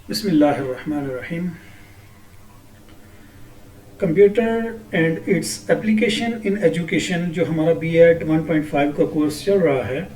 बिस्मिल्लाहिर्रहमानिर्रहीम। Computer and its application in education जो हमारा B.Ed 1.5 का कोर्स चल रहा है,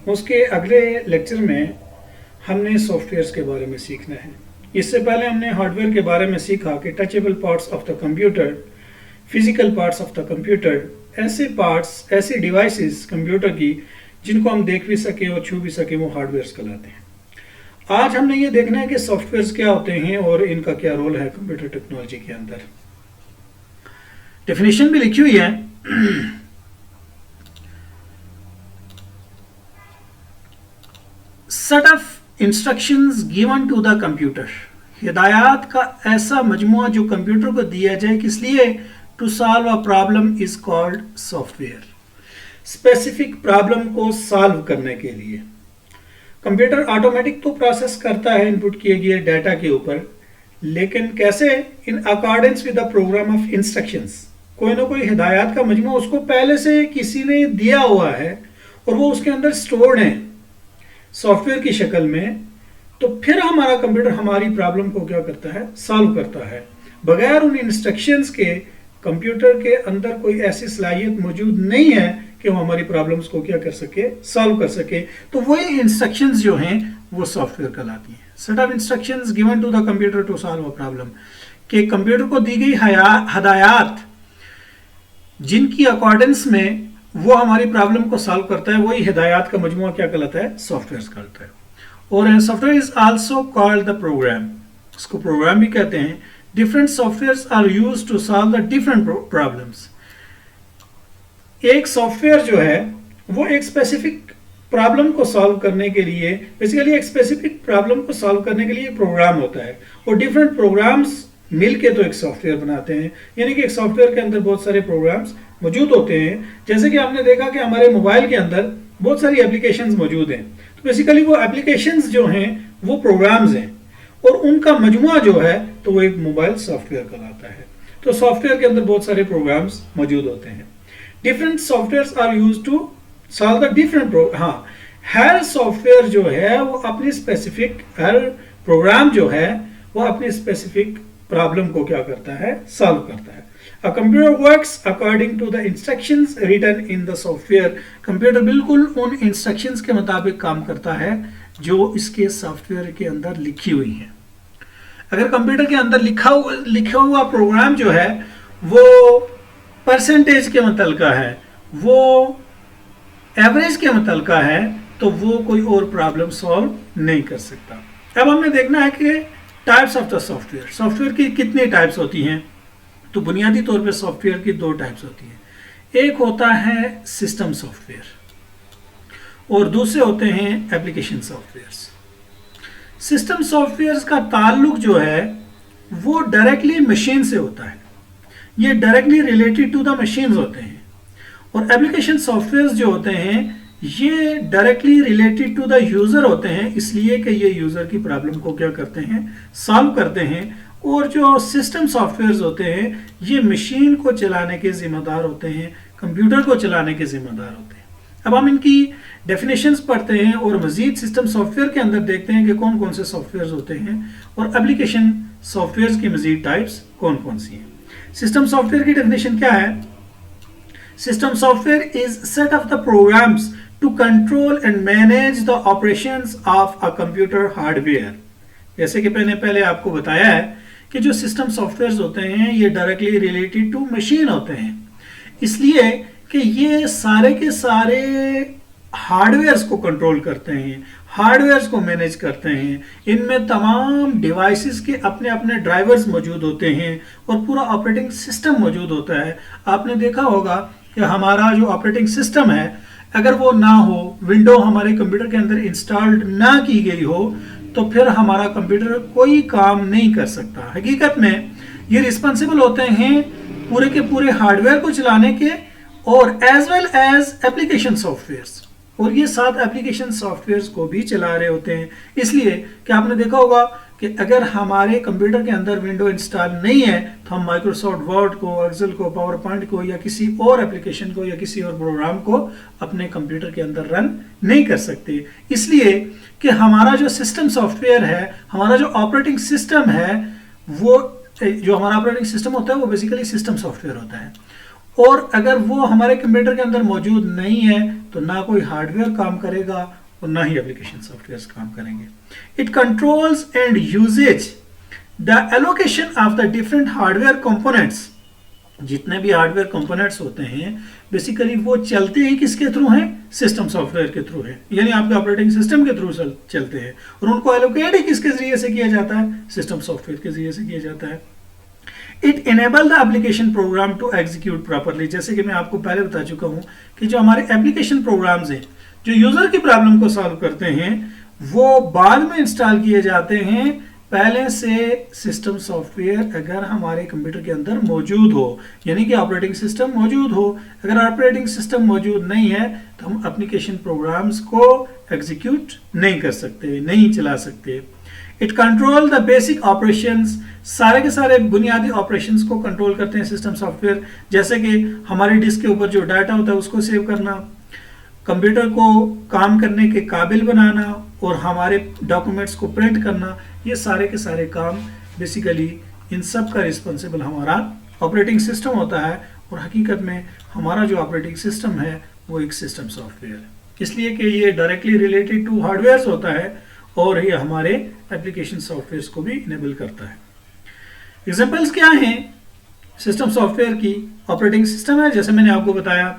उसके अगले लेक्चर में हमने सॉफ्टवेयर्स के बारे में सीखना है। इससे पहले हमने हार्डवेयर के बारे में सीखा कि touchable parts of the computer, physical parts of the computer, ऐसे पार्ट्स, ऐसी डिवाइसेस कंप्यूटर की जिनको हम देख भी सके और छू भी सके, वो हार्डवेयर्स कहलाते हैं। आज हमने ये देखना है कि सॉफ्टवेयर्स क्या होते हैं और इनका क्या रोल है कंप्यूटर टेक्नोलॉजी के अंदर। डेफिनेशन भी लिखी हुई है। Set of instructions given to the computer, हिदायत का ऐसा मजमुआ जो कंप्यूटर को दिया जाए, किस लिए? To solve a problem is called software. Specific problem को सॉल्व करने के लिए कंप्यूटर ऑटोमेटिक तो प्रोसेस करता है इनपुट किए गए डाटा के ऊपर, लेकिन कैसे? In accordance with the program of instructions. कोई ना कोई हिदायत का मजमू उसको पहले से किसी ने दिया हुआ है और वो उसके अंदर स्टोर्ड है सॉफ्टवेयर की शक्ल में। तो फिर हमारा कंप्यूटर हमारी प्रॉब्लम को क्या करता है? सॉल्व करता है। बगैर उन इंस्ट्रक्शंस के कंप्यूटर के अंदर कोई ऐसी सलाहियत मौजूद नहीं है कि वो हमारी प्रॉब्लम्स को क्या कर सके? सॉल्व कर सके। तो वही इंस्ट्रक्शंस जो हैं वो सॉफ्टवेयर कहलाती हैं। Set of instructions given to the computer to solve a problem, कि कंप्यूटर को दी गई हदायत जिनकी अकॉर्डेंस में वो हमारी प्रॉब्लम को सॉल्व करता है, वही हिदायत का मजमुआ क्या कहलाता है? सॉफ्टवेयर कहलाता है। और software is also called the program, इसको प्रोग्राम भी कहते हैं। Different softwares are used to solve the different problems. एक सॉफ्टवेयर जो है वो एक स्पेसिफिक प्रॉब्लम को सॉल्व करने के लिए, बेसिकली एक स्पेसिफिक प्रॉब्लम को सॉल्व करने के लिए एक प्रोग्राम होता है, और डिफरेंट प्रोग्राम्स मिलके तो एक सॉफ्टवेयर बनाते हैं। यानी कि एक सॉफ्टवेयर के अंदर बहुत सारे प्रोग्राम्स मौजूद होते हैं। जैसे कि आपने देखा कि हमारे मोबाइल के अंदर बहुत सारी एप्लीकेशंस मौजूद हैं, तो बेसिकली वो एप्लीकेशंस जो हैं वो प्रोग्राम्स हैं, और उनका मजमुआ जो है तो वो एक मोबाइल सॉफ्टवेयर कहलाता है। तो सॉफ्टवेयर के अंदर बहुत सारे प्रोग्राम्स मौजूद होते हैं। Different softwares are used to solve the different हर सॉफ्टवेयर जो है वो अपनी स्पेसिफिक, हर प्रोग्राम जो है वो अपनी स्पेसिफिक प्रॉब्लम को क्या करता है? सॉल्व करता है। A computer works according to the instructions written in the software. Computer बिल्कुल उन इंस्ट्रक्शंस के मुताबिक काम करता है जो इसके सॉफ्टवेयर के अंदर लिखी हुई है। अगर कंप्यूटर के अंदर लिखा हुआ प्रोग्राम जो है वो परसेंटेज के मुतल्लिका है, वो एवरेज के मुतल्लिका है, तो वो कोई और प्रॉब्लम सॉल्व नहीं कर सकता। अब हमें देखना है कि types of the software, software की कितनी टाइप्स होती हैं। तो बुनियादी तौर पे सॉफ्टवेयर की दो टाइप्स होती हैं। एक होता है सिस्टम सॉफ्टवेयर और दूसरे होते हैं एप्लीकेशन सॉफ्टवेयर्स। सिस्टम सॉफ्टवेयर्स का ताल्लुक जो है वो डायरेक्टली मशीन से होता है, ये directly related to the machines होते हैं। और एप्लीकेशन सॉफ्टवेयर्स जो होते हैं ये directly related to the user होते हैं, इसलिए कि ये यूजर की प्रॉब्लम को क्या करते हैं? सॉल्व करते हैं। और जो सिस्टम सॉफ्टवेयर्स होते हैं ये मशीन को चलाने के जिम्मेदार होते हैं, कंप्यूटर को चलाने के जिम्मेदार होते हैं। अब हम इनकी डेफिनेशंस पढ़ते हैं और मजीद सिस्टम सॉफ्टवेयर के अंदर देखते हैं कि कौन कौन से सॉफ्टवेयर्स होते हैं और एप्लीकेशन सॉफ्टवेयर्स की मजीद टाइप्स कौन कौन सी हैं। सिस्टम सॉफ्टवेयर की डेफिनेशन क्या है? System software is set of the programs to control and manage the operations of a computer hardware. जैसे कि मैंने पहले आपको बताया है कि जो सिस्टम सॉफ्टवेयर्स होते हैं ये डायरेक्टली रिलेटेड टू मशीन होते हैं, इसलिए कि ये सारे के सारे हार्डवेयर्स को कंट्रोल करते हैं, हार्डवेयर्स को मैनेज करते हैं। इनमें तमाम डिवाइसेस के अपने अपने ड्राइवर्स मौजूद होते हैं और पूरा ऑपरेटिंग सिस्टम मौजूद होता है। आपने देखा होगा कि हमारा जो ऑपरेटिंग सिस्टम है अगर वो ना हो, विंडो हमारे कंप्यूटर के अंदर इंस्टॉल्ड ना की गई हो, तो फिर हमारा कंप्यूटर कोई काम नहीं कर सकता। हकीकत में ये रिस्पॉन्सिबल होते हैं पूरे के पूरे हार्डवेयर को चलाने के और as well as application softwares, और ये साथ एप्लीकेशन सॉफ्टवेयर्स को भी चला रहे होते हैं। इसलिए कि आपने देखा होगा कि अगर हमारे कंप्यूटर के अंदर विंडो इंस्टॉल नहीं है तो हम माइक्रोसॉफ्ट वर्ड को, एक्सेल को, पावर पॉइंट को या किसी और एप्लीकेशन को या किसी और प्रोग्राम को अपने कंप्यूटर के अंदर रन नहीं कर सकते, इसलिए कि हमारा जो सिस्टम सॉफ्टवेयर है, हमारा जो ऑपरेटिंग सिस्टम है, वो जो हमारा ऑपरेटिंग सिस्टम होता है वो बेसिकली सिस्टम सॉफ्टवेयर होता है, और अगर वो हमारे कंप्यूटर के अंदर मौजूद नहीं है तो ना कोई हार्डवेयर काम करेगा और ना ही एप्लीकेशन सॉफ्टवेयर काम करेंगे। It controls and uses the allocation of the different hardware components. जितने भी हार्डवेयर कंपोनेंट्स होते हैं बेसिकली वो चलते ही किसके थ्रू हैं? सिस्टम सॉफ्टवेयर के थ्रू है, यानी आपके ऑपरेटिंग सिस्टम के थ्रू चलते हैं, और उनको एलोकेट ही किसके जरिए से किया जाता है? सिस्टम सॉफ्टवेयर के जरिए से किया जाता है। It enable the application program to execute properly. जैसे कि मैं आपको पहले बता चुका हूं कि जो हमारे एप्लीकेशन प्रोग्राम्स हैं जो यूजर की प्रॉब्लम को सॉल्व करते हैं वो बाद में इंस्टॉल किए जाते हैं, पहले से सिस्टम सॉफ्टवेयर अगर हमारे कंप्यूटर के अंदर मौजूद हो, यानी कि ऑपरेटिंग सिस्टम मौजूद हो। अगर ऑपरेटिंग सिस्टम मौजूद नहीं है तो हम एप्लीकेशन प्रोग्राम्स को एग्जीक्यूट नहीं कर सकते, नहीं चला सकते। It control the basic operations. सारे के सारे बुनियादी ऑपरेशंस को कंट्रोल करते हैं सिस्टम सॉफ्टवेयर, जैसे कि हमारी डिस्क के ऊपर जो डाटा होता है उसको सेव करना, कंप्यूटर को काम करने के काबिल बनाना और हमारे डॉक्यूमेंट्स को प्रिंट करना। ये सारे के सारे काम बेसिकली इन सब का रिस्पॉन्सिबल हमारा ऑपरेटिंग सिस्टम होता है, और हकीकत में हमारा जो ऑपरेटिंग सिस्टम है वो एक सिस्टम सॉफ्टवेयर है, इसलिए कि ये डायरेक्टली रिलेटेड टू हार्डवेयर होता है और ये हमारे एप्लीकेशन सॉफ्टवेयर को भी इनेबल करता है। एग्जाम्पल्स क्या हैं सिस्टम सॉफ्टवेयर की? ऑपरेटिंग सिस्टम है, जैसे मैंने आपको बताया।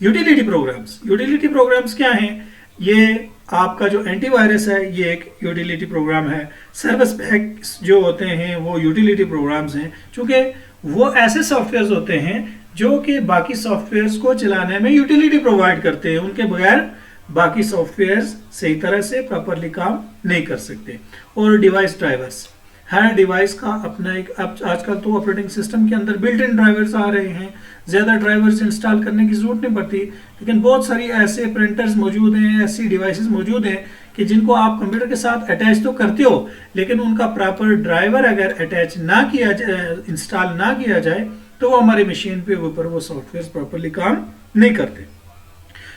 यूटिलिटी प्रोग्राम्स, यूटिलिटी प्रोग्राम्स क्या हैं? ये आपका जो एंटीवायरस है ये एक यूटिलिटी प्रोग्राम है। सर्विस पैक्स जो होते हैं वो यूटिलिटी प्रोग्राम्स हैं, क्योंकि वो ऐसे सॉफ्टवेयर होते हैं जो कि बाकी सॉफ्टवेयर्स को चलाने में यूटिलिटी प्रोवाइड करते हैं, उनके बगैर बाकी सॉफ्टवेयर्स सही तरह से प्रॉपरली काम नहीं कर सकते। और डिवाइस ड्राइवर्स, हर डिवाइस का अपना एक, अब आजकल तो ऑपरेटिंग सिस्टम के अंदर बिल्ट इन ड्राइवर्स आ रहे हैं, ज़्यादा ड्राइवर्स इंस्टॉल करने की जरूरत नहीं पड़ती, लेकिन बहुत सारी ऐसे प्रिंटर्स मौजूद हैं, ऐसी डिवाइसेस मौजूद हैं कि जिनको आप कंप्यूटर के साथ अटैच तो करते हो, लेकिन उनका प्रॉपर ड्राइवर अगर अटैच ना किया जाए, इंस्टॉल ना किया जाए, तो वो हमारी मशीन पे ऊपर वो सॉफ्टवेयर प्रॉपरली काम नहीं करते।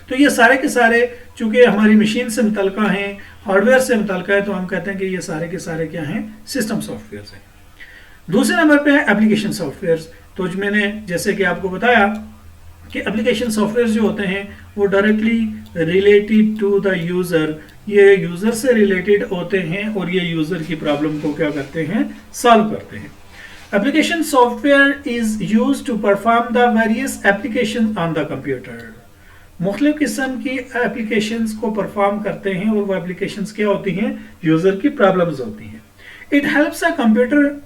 तो ये सारे के सारे चूंकि हमारी मशीन से मुतलका हैं, हार्डवेयर से मुतलका है, तो हम कहते हैं कि ये सारे के सारे क्या हैं? सिस्टम सॉफ्टवेयर हैं। दूसरे नंबर पे है एप्लीकेशन सॉफ्टवेयर। तो जो मैंने जैसे कि आपको बताया कि एप्लीकेशन सॉफ्टवेयर जो होते हैं वो directly related to the user, ये यूजर से रिलेटेड होते हैं और ये यूजर की प्रॉब्लम को क्या करते हैं? सॉल्व करते हैं। Application software is used to perform the various application on the computer. मुख्तलिफ किस्म की एप्लीकेशंस को परफॉर्म करते हैं और वो एप्लीकेशंस क्या होती हैं? यूजर की प्रॉब्लम्स होती हैं। It helps a computer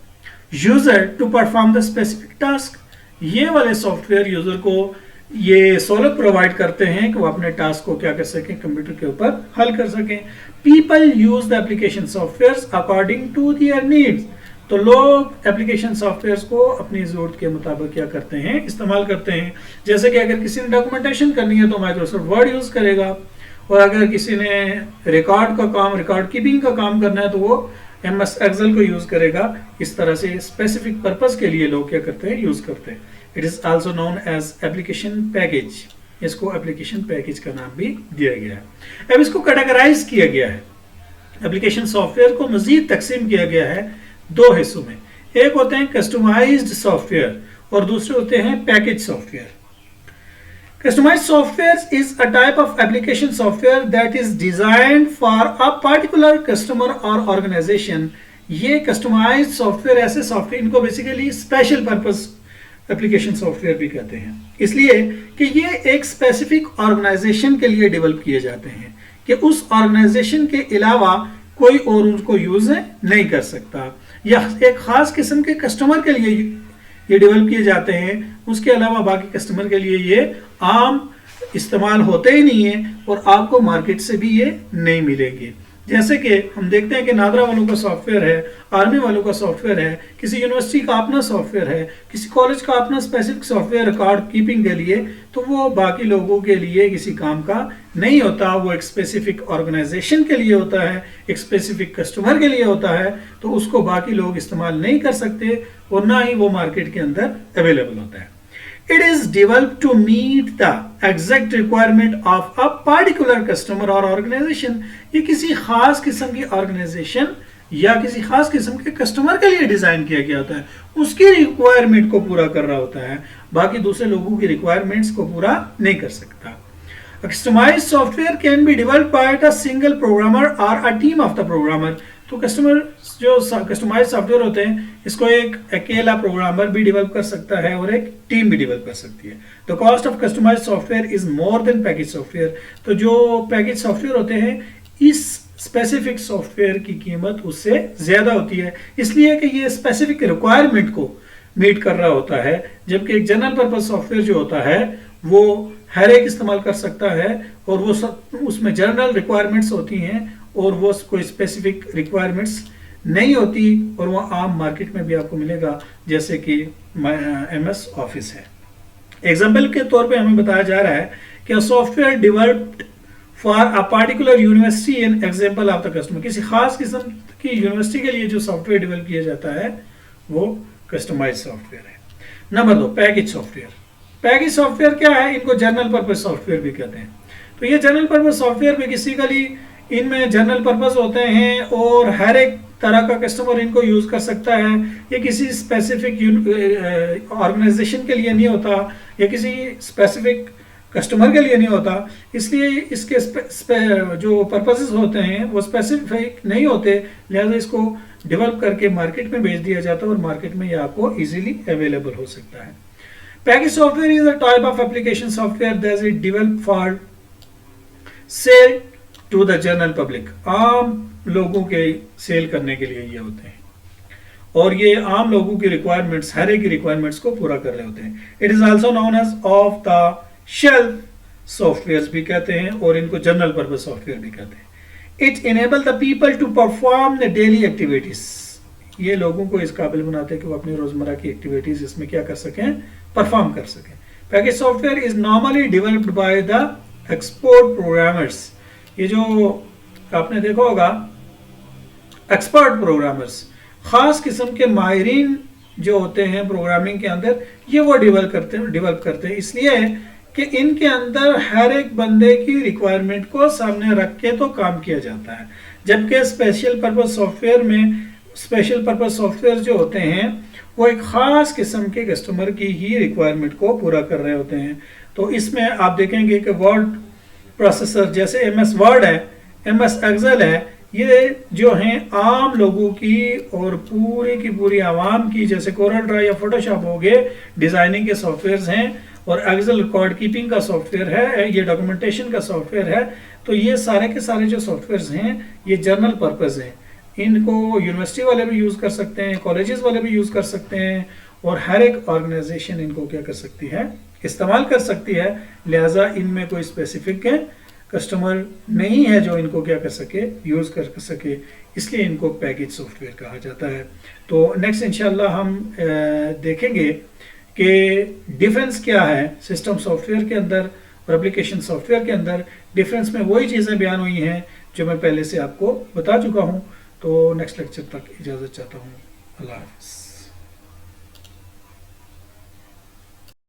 user to perform the specific task. ये वाले सॉफ्टवेयर यूजर को ये सहूलत प्रोवाइड करते हैं कि वो अपने टास्क को क्या कर सकें? कंप्यूटर के ऊपर हल कर सकें। People use the application software according to their needs. तो लोग एप्लीकेशन सॉफ्टवेयर को अपनी जरूरत के मुताबिक क्या करते हैं? इस्तेमाल करते हैं। जैसे कि अगर किसी ने डॉक्यूमेंटेशन करनी है तो माइक्रोसॉफ्ट वर्ड यूज करेगा, और अगर किसी ने रिकॉर्ड का काम, रिकॉर्ड कीपिंग का काम करना है तो वो MS एक्सेल को यूज करेगा। इस तरह से स्पेसिफिक पर्पस के लिए लोग क्या करते हैं? यूज करते हैं। It is also known as application package. इसको एप्लीकेशन पैकेज का नाम भी दिया गया है। अब इसको कैटेगराइज किया गया है। एप्लीकेशन सॉफ्टवेयर को मजीद तकसीम किया गया है दो हिस्सों में। एक होते हैं कस्टमाइज्ड सॉफ्टवेयर और दूसरे होते हैं package software. Customized software is a type of application software that is designed for a particular customer or organization. ये customized software ऐसे सॉफ्टवेयर, इनको basically special purpose application software भी कहते हैं, इसलिए कि ये एक स्पेसिफिक ऑर्गेनाइजेशन के लिए डेवलप किए जाते हैं कि उस ऑर्गेनाइजेशन के अलावा कोई और उनको यूज नहीं कर सकता, या एक खास किस्म के कस्टमर के लिए ये डेवलप किए जाते हैं, उसके अलावा बाकी कस्टमर के लिए ये आम इस्तेमाल होते ही नहीं है और आपको मार्केट से भी ये नहीं मिलेंगे। जैसे कि हम देखते हैं कि नादरा वालों का सॉफ्टवेयर है, आर्मी वालों का सॉफ्टवेयर है, किसी यूनिवर्सिटी का अपना सॉफ्टवेयर है, किसी कॉलेज का अपना स्पेसिफिक सॉफ्टवेयर रिकॉर्ड कीपिंग के लिए, तो वो बाकी लोगों के लिए किसी काम का नहीं होता, वो एक स्पेसिफिक ऑर्गेनाइजेशन के लिए होता है, एक स्पेसिफिक कस्टमर के लिए होता है, तो उसको बाकी लोग इस्तेमाल नहीं कर सकते और ना ही वो मार्केट के अंदर अवेलेबल होता है। It is developed to meet the exact requirement of a particular customer or organization। ये किसी खास किस्म की ऑर्गेनाइजेशन या किसी खास किस्म के कस्टमर के लिए डिजाइन किया गया होता है, उसकी रिक्वायरमेंट को पूरा कर रहा होता है, बाकी दूसरे लोगों की रिक्वायरमेंट्स को पूरा नहीं कर सकता। A customized software can be developed by a single programmer or a team of the programmer। तो कस्टमाइज सॉफ्टवेयर होते हैं, इसको एक अकेला प्रोग्रामर भी डेवलप कर सकता है और एक टीम भी डेवलप कर सकती है। The cost of customize software is more than package software. तो जो पैकेज सॉफ्टवेयर होते हैं, इस स्पेसिफिक सॉफ्टवेयर की कीमत उससे ज्यादा होती है, इसलिए कि ये स्पेसिफिक रिक्वायरमेंट को मीट कर रहा होता है, जबकि एक जनरल पर्पज सॉफ्टवेयर जो होता है वो हर एक इस्तेमाल कर सकता है और वो उसमें जनरल रिक्वायरमेंट्स होती हैं और वो कोई स्पेसिफिक रिक्वायरमेंट्स नहीं होती, और वो आम मार्केट में भी आपको मिलेगा, जैसे कि MS ऑफिस है। एग्जाम्पल के तौर पे हमें बताया जा रहा है कि software developed for a particular university an example of the customer. किसी खास किस्म की यूनिवर्सिटी के लिए जो सॉफ्टवेयर डेवलप किया जाता है वो कस्टमाइज सॉफ्टवेयर है। Number 2, package software. Package software क्या है? इनको जनरल पर्पज सॉफ्टवेयर भी कहते हैं। तो ये जनरल पर्पज सॉफ्टवेयर बेसिकली इनमें जनरल पर्पज होते हैं और हर एक तरह का कस्टमर इनको यूज कर सकता है। ये किसी स्पेसिफिक ऑर्गेनाइजेशन के लिए नहीं होता या किसी स्पेसिफिक कस्टमर के लिए नहीं होता, इसलिए इसके जो पर्पसेस होते हैं वो स्पेसिफिक नहीं होते, लिहाजा इसको डेवलप करके मार्केट में बेच दिया जाता है और मार्केट में ये आपको इजीली अवेलेबल हो सकता है। Package software is a type of application software that is developed for sale to the general public. आम लोगों के सेल करने के लिए ये होते हैं और ये आम लोगों की रिक्वायरमेंट्स, हर एक की रिक्वायरमेंट्स को पूरा कर रहे होते हैं। It is also known as off the shelf software भी कहते हैं और इनको जनरल पर्पज सॉफ्टवेयर भी कहते हैं। It enable the people to perform the daily activities. ये लोगों को इस काबिल बनाते हैं कि वो अपनी रोजमर्रा की एक्टिविटीज इसमें क्या कर सकें, परफॉर्म कर सकें। Package software is normally developed by the export programmers. ये जो आपने देखा होगा एक्सपर्ट प्रोग्रामर्स, खास किस्म के माहिरीन जो होते हैं प्रोग्रामिंग के अंदर, ये वो डेवलप करते हैं इसलिए कि इनके अंदर हर एक बंदे की रिक्वायरमेंट को सामने रख के तो काम किया जाता है। जबकि स्पेशल पर्पज सॉफ्टवेयर में, स्पेशल पर्पज सॉफ्टवेयर जो होते हैं वो एक खास किस्म के कस्टमर की ही रिक्वायरमेंट को पूरा कर रहे होते हैं। तो इसमें आप देखेंगे कि वर्ड प्रोसेसर जैसे MS वर्ड है, MS एक्सेल है, ये जो हैं आम लोगों की और पूरी की पूरी आवाम की, जैसे कोरल ड्रा या फोटोशॉप हो गए, डिजाइनिंग के सॉफ्टवेयर्स हैं, और एक्सेल रिकॉर्ड कीपिंग का सॉफ्टवेयर है, ये डॉक्यूमेंटेशन का सॉफ्टवेयर है। तो ये सारे के सारे जो सॉफ्टवेयर्स हैं ये जनरल पर्पज हैं। इनको यूनिवर्सिटी वाले भी यूज कर सकते हैं, कॉलेजेस वाले भी यूज कर सकते हैं और हर एक ऑर्गेनाइजेशन इनको क्या कर सकती है, इस्तेमाल कर सकती है। लिहाजा इनमें कोई स्पेसिफिक कस्टमर नहीं है जो इनको क्या कर सके, यूज कर सके, इसलिए इनको पैकेज सॉफ्टवेयर कहा जाता है। तो नेक्स्ट इंशाल्लाह हम देखेंगे कि डिफरेंस क्या है सिस्टम सॉफ्टवेयर के अंदर और एप्लीकेशन सॉफ्टवेयर के अंदर। डिफरेंस में वही चीज़ें बयान हुई हैं जो मैं पहले से आपको बता चुका हूँ। तो नेक्स्ट लेक्चर तक इजाज़त चाहता हूँ। अल्लाह हाफ़िज़।